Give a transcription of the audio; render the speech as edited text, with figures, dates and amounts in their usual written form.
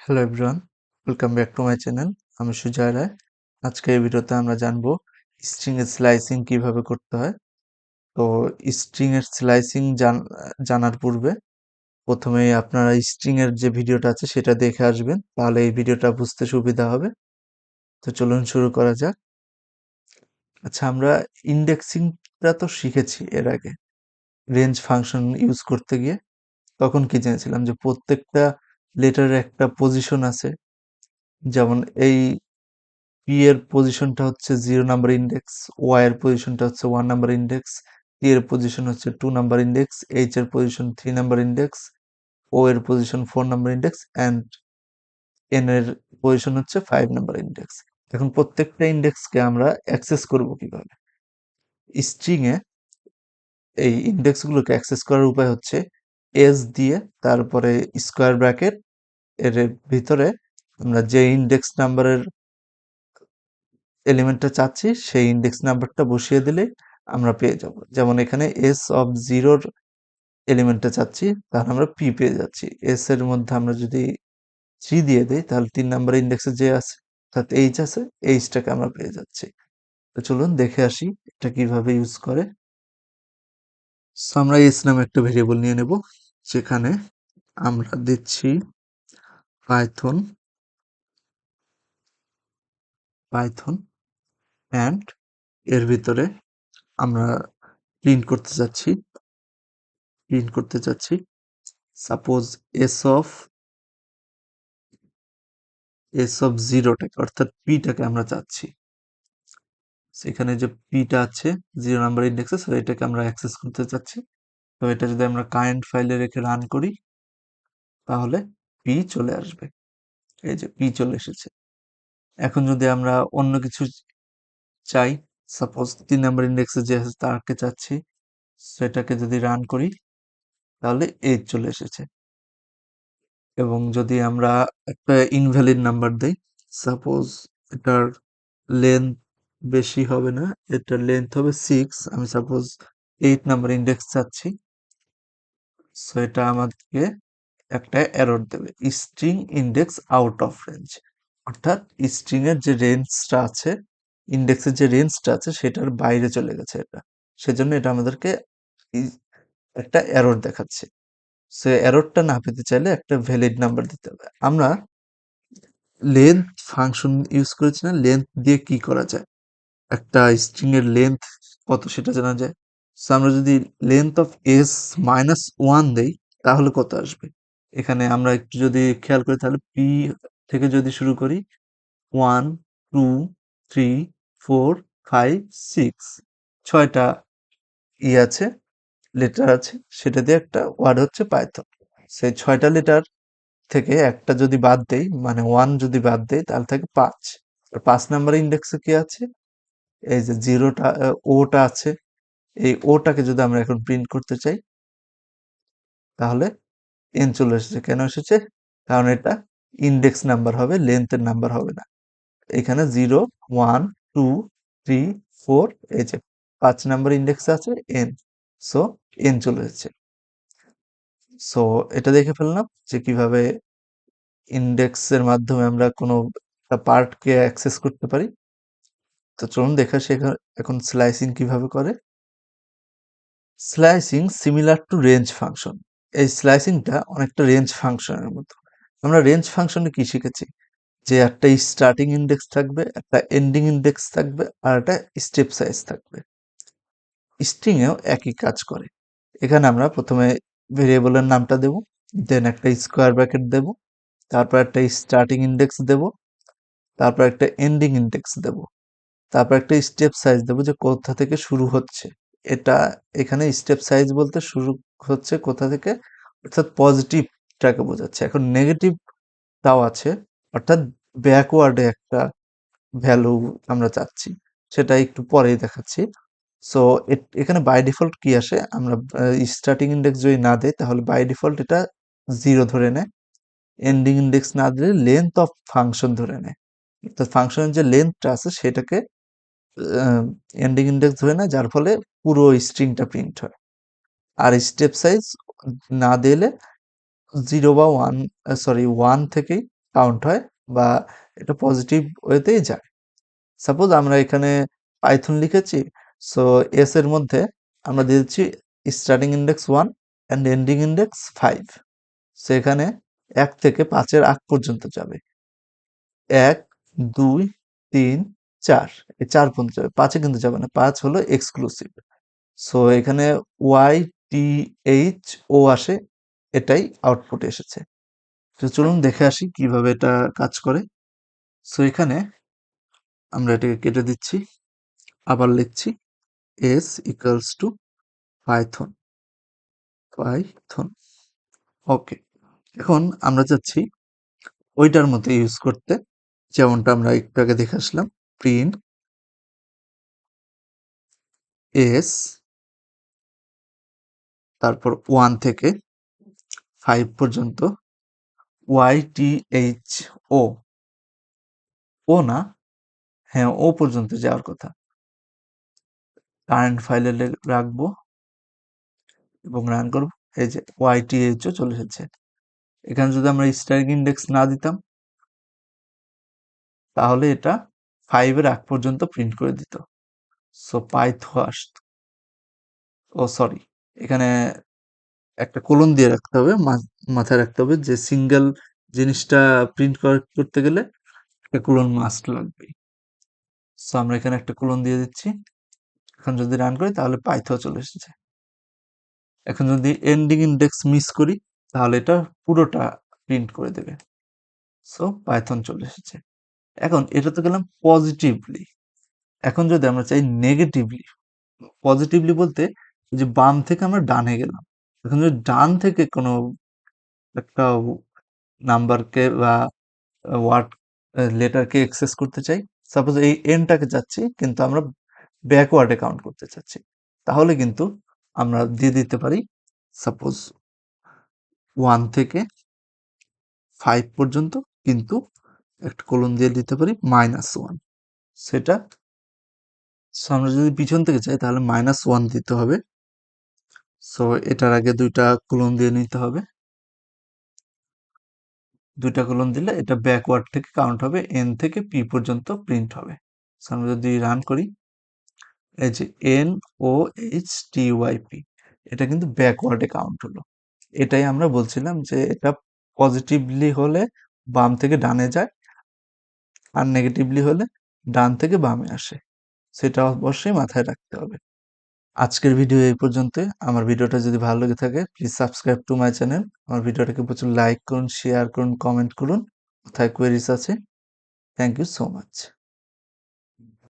Hello everyone, welcome back to my channel. আমি সুজয় রায়। আজকে এই ভিডিওতে আমরা জানবো স্ট্রিং এর স্লাইসিং কিভাবে করতে হয়। তো স্ট্রিং এর স্লাইসিং জানার পূর্বে প্রথমেই আপনারা স্ট্রিং এর যে ভিডিওটা আছে সেটা দেখে আসবেন, তাহলে এই ভিডিওটা বুঝতে সুবিধা হবে। তো চলুন শুরু করা যাক। আচ্ছা, আমরা ইন্ডেক্সিংটা তো শিখেছি এর আগে, রেঞ্জ ফাংশন ইউজ করতে গিয়ে। তখন কি জেনেছিলাম যে প্রত্যেকটা লেটারের একটা পজিশন আছে। যেমন এই পি এর পজিশনটা হচ্ছে 0 নাম্বার ইন্ডেক্স, ওয়াই এর পজিশনটা হচ্ছে 1 নাম্বার ইন্ডেক্স, টি এর পজিশন হচ্ছে 2 নাম্বার ইন্ডেক্স, এইচ এর পজিশন 3 নাম্বার ইন্ডেক্স, ও এর position 4 number index and N এর পজিশন হচ্ছে 5 নাম্বার ইন্ডেক্স। এখন প্রত্যেকটা ইন্ডেক্সকে আমরা অ্যাক্সেস করব কিভাবে? স্ট্রিং এ এই ইন্ডেক্সগুলোকে অ্যাক্সেস করার উপায় হচ্ছে এস দিয়ে, তারপরে স্কোয়ার ব্র্যাকেট, এর ভিতরে আমরা যে ইন্ডেক্স নাম্বারের এলিমেন্টটা চাচ্ছি সেই ইন্ডেক্স নাম্বারটা বসিয়ে দিলে আমরা পেয়ে যাব। যেমন এখানে এস অফ জিরোর এলিমেন্টটা চাচ্ছি, তাহলে আমরা পি পেয়ে যাচ্ছি। এস এর মধ্যে আমরা যদি 3 দিয়ে দিই, তাহলে 3 নাম্বার ইন্ডেক্সে যে আছে অর্থাৎ এইচ আছে, এইচটাকে আমরা পেয়ে যাচ্ছি। তো চলুন দেখে আসি এটা কিভাবে ইউজ করে। সো আমরা এস নামে একটা ভেরিয়েবল নিয়ে নেব, যেখানে আমরা দিচ্ছি পাইথন পাইথন অ্যান্ড এর ভিতরে আমরা প্রিন্ট করতে চাচ্ছি সাপোজ এস অফ জিরোটাকে অর্থাৎ পিটাকে আমরা চাচ্ছি। সেখানে যে পিটা আছে 0 নাম্বার ইন্ডেক্সে, সো এটাকে আমরা অ্যাক্সেস করতে চাচ্ছি। তো এটা যদি আমরা কারেন্ট ফাইলে রেখে রান করি, তাহলে পি চলে আসবে। এই যে পি চলে এসেছে। এখন যদি আমরা অন্য কিছু চাই, সাপোজ 3 নাম্বার ইন্ডেক্সে যে আছে তাকে চাচ্ছি, সেটাকে যদি রান করি, তাহলে 8 চলে এসেছে। এবং যদি আমরা একটা ইনভ্যালিড নাম্বার দেই, সাপোজ এটার লেন্থ বেশি হবে না, এটার লেন্থ হবে 6, আমি সাপোজ 8 নাম্বার ইন্ডেক্স চাচ্ছি, সো এটা আমাদেরকে একটা এরর দেবে, string index out of range. অর্থাৎ স্ট্রিং এর যে রেঞ্জটা আছে, ইন্ডেক্সের যে রেঞ্জটা আছে সেটার বাইরে চলে গেছে এটা। সেজন্য এটা আমাদেরকে একটা এরর দেখাচ্ছে। সে এররটা না পেতে চাইলে একটা ভ্যালিড নাম্বার দিতে হবে। আমরা লেন্থ ফাংশন ইউজ করেছি না, লেন্থ দিয়ে কি করা যায়, একটা স্ট্রিং এর লেন্থ কত সেটা জানা যায়। সো আমরা যদি লেন্থ অফ এস -1 দেই, তাহলে কত আসবে? এখানে আমরা একটু যদি খেয়াল করি, তাহলে পি থেকে যদি শুরু করি, 1 2 3 4 5 6, 6টা আছে, লেটার আছে, সেটা দিয়ে একটা ওয়ার্ড হচ্ছে পাইথন। সেই 6টা লেটার থেকে একটা যদি বাদ দেই, মানে 1 যদি বাদ দেই, তাহলে থাকে 5। আর 5 নাম্বার ইন্ডেক্সে কি আছে? এই যে জিরোটা, ওটা আছে। এই ওটাকে যদি আমরা এখন প্রিন্ট করতে চাই, তাহলে এন চলে এসেছে। কেন এসেছে? কারণ এটা ইন্ডেক্স নাম্বার হবে, লেন্থের নাম্বার হবে না। এখানে 0 1 2 3 4, এই যে 5 নাম্বার ইন্ডেক্স আছে এন, সো এন চলে এসেছে। সো এটা দেখে ফেললাম যে কিভাবে ইন্ডেক্সের মাধ্যমে আমরা কোনো একটা পার্টকে অ্যাক্সেস করতে পারি। তো চলুন দেখা এখন স্লাইসিং কিভাবে করে। Slicing similar to range function. এই স্লাইসিংটা অনেকটা রেঞ্জ ফাংশনের মতো। আমরা রেঞ্জ ফাংশনে কি শিখেছি? যে একটা স্টার্টিং ইন্ডেক্স থাকবে, একটা এন্ডিং ইন্ডেক্স থাকবে, আর একটা স্টেপ সাইজ থাকবে। স্ট্রিং এও একই কাজ করে। এখানে আমরা প্রথমে ভেরিয়েবলের নামটা দেব, দেন একটা স্কোয়ার ব্র্যাকেট দেব, তারপর একটা স্টার্টিং ইন্ডেক্স দেব, তারপর একটা এন্ডিং ইন্ডেক্স দেব, তারপর একটা স্টেপ সাইজ দেব যে কোথা থেকে শুরু হচ্ছে। এটা এখানে স্টেপ সাইজ বলতে শুরু হচ্ছে কোথা থেকে, অর্থাৎ পজিটিভটাকে বোঝাচ্ছে। এখন নেগেটিভটাও আছে, অর্থাৎ ব্যাকওয়ার্ডে একটা ভ্যালু আমরা চাচ্ছি, সেটা একটু পরেই দেখাচ্ছি। সো এখানে বাই ডিফল্ট কি আসে, আমরা স্টার্টিং ইন্ডেক্স যদি না দেই, তাহলে বাই ডিফল্ট এটা 0 ধরে নেয়। এন্ডিং ইন্ডেক্স না দিলে লেন্থ অফ ফাংশন ধরে নেয়, অর্থাৎ ফাংশনের যে লেন্থটা আছে সেটাকে এন্ডিং ইন্ডেক্স ধরে নেয়, যার ফলে পুরো স্ট্রিংটা প্রিন্ট হয়। আর স্টেপ সাইজ না দিলে 0 বা 1, সরি 1 থেকেই কাউন্ট হয় বা এটা পজিটিভ ওয়েতেই যায়। সাপোজ আমরা এখানে পাইথন লিখেছি, সো এস এর মধ্যে আমরা দিয়ে দিচ্ছি starting index 1 and ending index 5। So এখানে 1 থেকে 5-এর আগ পর্যন্ত যাবে। 1, 2, 3, 4, এই 4 পর্যন্ত যাবে, 5-এ কিন্তু যাবে না, 5 হলো এক্সক্লুসিভ। সো এখানে ওয়াই টি এইচ ও আসে, এটাই আউটপুট এসেছে। তো চলুন দেখে আসি কিভাবে এটা কাজ করে। সো এখানে আমরা এটাকে কেটে দিচ্ছি, আবার লিখছি s equals to python python. Okay, এখন আমরা চাচ্ছি ওইটার মতো ইউজ করতে, যেমনটা আমরা একটু আগে দেখে আসলাম। প্রিন্ট এস, তারপর 1 থেকে 5 পর্যন্ত ওয়াই টি এইচ ও, ও না, হ্যাঁ ও পর্যন্ত যাওয়ার কথা। কারেন্ট ফাইলে রাখবো এবং রান করব। এই যে ওয়াই টি এইচ ও চলে এসেছে। এখানে যদি আমরা স্ট্যাটিক ইন্ডেক্স না দিতাম তাহলে এটা 5-এর আগ পর্যন্ত প্রিন্ট করে দিত। সো পাইথন আসতো, ও সরি, এখানে একটা কোলন দিয়ে রাখতে হবে, মাথায় রাখতে হবে যে সিঙ্গেল জিনিসটা প্রিন্ট করতে গেলে একটা কোলন মাস্ট লাগবে। সো আমরা এখানে একটা কোলন দিয়ে দিচ্ছি। এখন যদি রান করি তাহলে পাইথন চলে এসেছে। এখন যদি এন্ডিং ইন্ডেক্স মিস করি তাহলে এটা পুরোটা প্রিন্ট করে দেবে। সো পাইথন চলে এসেছে। এখন এটা তো গেলাম পজিটিভলি। এখন যদি আমরা চাই নেগেটিভলি, পজিটিভলি বলতে যে বাম থেকে আমরা ডানে গেলাম। এখন যদি ডান থেকে কোনো একটা নাম্বারকে বা ওয়ার্ড লেটারকে অ্যাক্সেস করতে চাই, সাপোজ এই এনটাকে চাচ্ছি কিন্তু আমরা ব্যাকওয়ার্ডে কাউন্ট করতে চাচ্ছি, তাহলে কিন্তু আমরা দিয়ে দিতে পারি সাপোজ 1 থেকে 5 পর্যন্ত, কিন্তু একটা কোলন দিয়ে দিতে পারি -1। সেটা আমরা যদি পিছন থেকে চাই তাহলে -1 দিতে হবে। সো এটার আগে 2টা কোলন দিয়ে নিতে হবে। 2টা কোলন দিলে এটা ব্যাকওয়ার্ড থেকে কাউন্ট হবে, এন থেকে পি পর্যন্ত প্রিন্ট হবে। সো আমরা যদি রান করি, এই যে N O H T Y P, এটা কিন্তু ব্যাকওয়ার্ডে কাউন্ট হলো। এটাই আমরা বলছিলাম যে এটা পজিটিভলি হলে বাম থেকে ডানে যায়, আর নেগেটিভলি হলে ডান থেকে বামে আসে। সেটা অবশ্যই মাথায় রাখতে হবে। আজকের ভিডিও এই পর্যন্তই। আমার ভিডিওটা যদি ভালো লেগে থাকে please subscribe to my channel. আমার ভিডিওটাকে প্রচুর লাইক করুন, শেয়ার করুন, কমেন্ট করুন। কোথায় কোয়েরিজ আছে। Thank you so much.